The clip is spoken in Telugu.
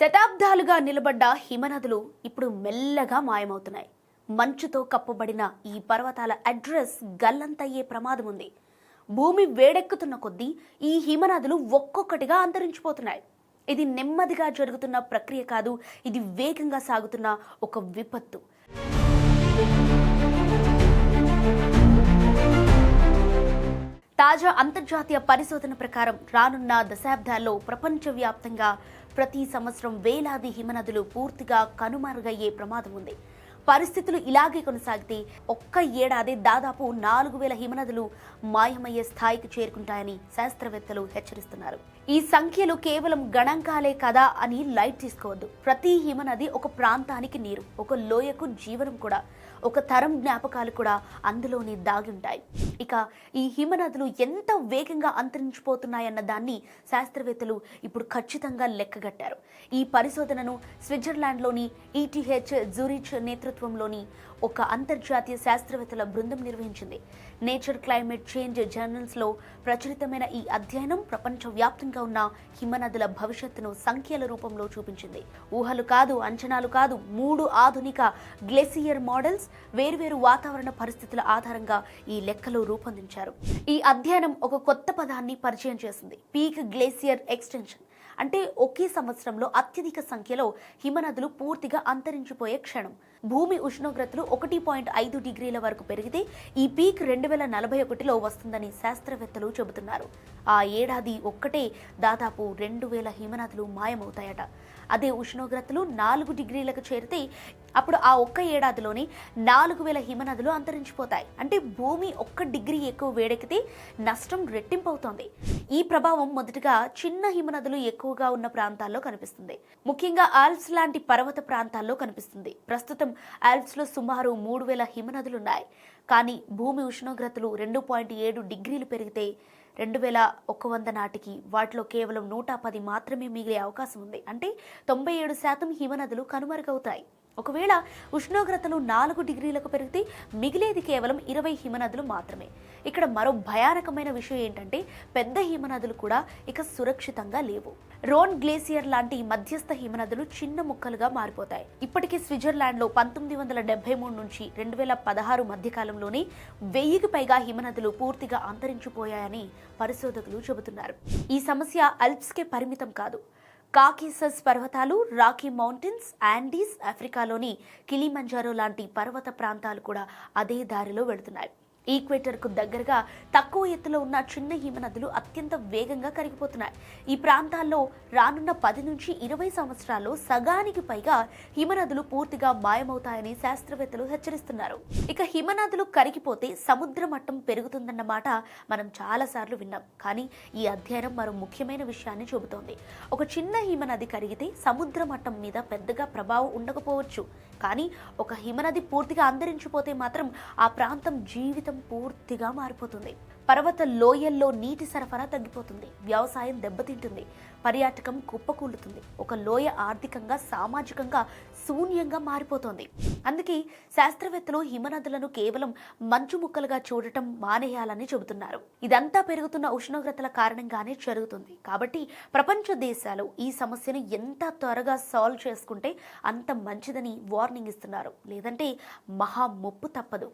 శతాబ్దాలుగా నిలబడ్డ హిమనదులు ఇప్పుడు మెల్లగా మాయమవుతున్నాయి. మంచుతో కప్పబడిన ఈ పర్వతాల అడ్రస్ గల్లంతయ్యే ప్రమాదం ఉంది. భూమి వేడెక్కుతున్న కొద్దీ ఈ హిమనదులు ఒక్కొక్కటిగా అంతరించిపోతున్నాయి. ఇది నెమ్మదిగా జరుగుతున్న ప్రక్రియ కాదు, ఇది వేగంగా సాగుతున్న ఒక విపత్తు. తాజా అంతర్జాతీయ పరిశోధన ప్రకారం రానున్న దశాబ్దాల్లో ప్రపంచవ్యాప్తంగా ప్రతి సంవత్సరం వేలాది హిమనదులు పూర్తిగా కనుమరుగయ్యే ప్రమాదం ఉంది. పరిస్థితులు ఇలాగే కొనసాగితే ఒక్క ఏడాది దాదాపు 4000 హిమనదులు మాయమయ్యే స్థాయికి చేరుకుంటాయని శాస్త్రవేత్తలు హెచ్చరిస్తున్నారు. ఈ సంఖ్యలు కేవలం గణాంకాలే కదా అని లైట్ తీసుకోవద్దు. ప్రతి హిమనది ఒక ప్రాంతానికి నీరు, ఒక లోయకు జీవనం కూడా, ఒక తరం జ్ఞాపకాలు కూడా అందులోనే దాగి ఉంటాయి. ఇక ఈ హిమనదులు ఎంత వేగంగా అంతరించిపోతున్నాయన్న దాన్ని శాస్త్రవేత్తలు ఇప్పుడు ఖచ్చితంగా లెక్కగట్టారు. ఈ పరిశోధనను స్విట్జర్లాండ్లోని ఈటీహెచ్ జూరిచ్ నేతృత్వంలోని ఒక అంతర్జాతీయ శాస్త్రవేత్తల బృందం నిర్వహించింది. నేచర్ క్లైమేట్ చేంజ్ జర్నల్స్లో ప్రచురితమైన ఈ అధ్యయనం ప్రపంచవ్యాప్తంగా ఉన్న హిమనదుల భవిష్యత్తును సంఖ్యల రూపంలో చూపించింది. ఊహలు కాదు, అంచనాలు కాదు, 3 ఆధునిక గ్లేసియర్ మోడల్స్ వేర్వేరు వాతావరణ పరిస్థితుల ఆధారంగా ఈ లెక్కలు రూపొందించారు. ఈ అధ్యయనం ఒక కొత్త పదాన్ని పరిచయం చేసింది: పీక్ గ్లేసియర్ ఎక్స్టెన్షన్. అంటే ఒకే సంవత్సరంలో అత్యధిక సంఖ్యలో హిమనదులు పూర్తిగా అంతరించిపోయే క్షణం. భూమి ఉష్ణోగ్రతలు 1.5 డిగ్రీల వరకు పెరిగితే ఈ పీక్ 2041లో వస్తుందని శాస్త్రవేత్తలు చెబుతున్నారు. ఆ ఏడాది ఒక్కటే దాదాపు 2000 హిమనదులు మాయమవుతాయట. అదే ఉష్ణోగ్రతలు 4 డిగ్రీలకు చేరితే అప్పుడు ఆ ఒక్క ఏడాదిలోనే 4000 హిమనదులు అంతరించిపోతాయి. అంటే భూమి 1 డిగ్రీ ఎక్కువ వేడెక్కితే నష్టం రెట్టింపు అవుతోంది. ఈ ప్రభావం మొదటగా చిన్న హిమనదులు ఎక్కువగా ఉన్న ప్రాంతాల్లో కనిపిస్తుంది. ముఖ్యంగా ఆల్ప్స్ లాంటి పర్వత ప్రాంతాల్లో కనిపిస్తుంది. ప్రస్తుతం ఆల్ప్స్ లో సుమారు 3000 హిమనదులున్నాయి. కానీ భూమి ఉష్ణోగ్రతలు 2.7 డిగ్రీలు పెరిగితే 2100 నాటికి వాటిలో కేవలం 110 మాత్రమే మిగిలే అవకాశం ఉంది. అంటే 97% హిమనదులు కనుమరుగవుతాయి. ఒకవేళ ఉష్ణోగ్రతలు 4 డిగ్రీలకు పెరిగితే మిగిలేది కేవలం 20 హిమనదులు మాత్రమే. ఇక్కడ మరో భయానకమైన విషయం ఏంటంటే పెద్ద హిమనదులు కూడా ఇక సురక్షితంగా లేవు. రోన్ గ్లేసియర్ లాంటి మధ్యస్థ హిమనదులు చిన్న ముక్కలుగా మారిపోతాయి. ఇప్పటికీ స్విట్జర్లాండ్లో 1973 నుంచి 2016 మధ్యకాలంలోనే 1000కి పైగా హిమనదులు పూర్తిగా అంతరించిపోయాయని పరిశోధకులు చెబుతున్నారు. ఈ సమస్య ఆల్ప్స్కే పరిమితం కాదు. కాకేసస్ పర్వతాలు, రాకీ మౌంటైన్స్, యాండీస్, ఆఫ్రికాలోని కిలిమంజారో లాంటి పర్వత ప్రాంతాలు కూడా అదే దారిలో వెళుతున్నాయి. ఈక్వేటర్కు దగ్గరగా తక్కువ ఎత్తులో ఉన్న చిన్న హిమనదులు అత్యంత వేగంగా కరిగిపోతున్నాయి. ఈ ప్రాంతాల్లో రానున్న 10 నుంచి 20 సంవత్సరాల్లో సగానికి పైగా హిమనదులు పూర్తిగా మాయమవుతాయని శాస్త్రవేత్తలు హెచ్చరిస్తున్నారు. ఇక హిమనదులు కరిగిపోతే సముద్ర మట్టం పెరుగుతుందన్న మాట మనం చాలాసార్లు విన్నాం. కానీ ఈ అధ్యయనం మరో ముఖ్యమైన విషయాన్ని చెబుతోంది. ఒక చిన్న హిమనది కరిగితే సముద్ర మట్టం మీద పెద్దగా ప్రభావం ఉండకపోవచ్చు. కానీ ఒక హిమనది పూర్తిగా అంతరించిపోతే మాత్రం ఆ ప్రాంతం జీవితం పూర్తిగా మారిపోతుంది. పర్వత లోయల్లో నీటి సరఫరా తగ్గిపోతుంది, వ్యవసాయం దెబ్బతింటుంది, పర్యాటకం కుప్పకూలుతుంది. ఒక లోయ ఆర్థికంగా, సామాజికంగా శూన్యంగా మారిపోతోంది. అందుకే శాస్త్రవేత్తలు హిమనదులను కేవలం మంచు ముక్కలుగా చూడటం మానేయాలని చెబుతున్నారు. ఇదంతా పెరుగుతున్న ఉష్ణోగ్రతల కారణంగానే జరుగుతుంది. కాబట్టి ప్రపంచ దేశాలు ఈ సమస్యను ఎంత త్వరగా సాల్వ్ చేసుకుంటే అంత మంచిదని వార్నింగ్ ఇస్తున్నారు. లేదంటే మహా ముప్పు తప్పదు.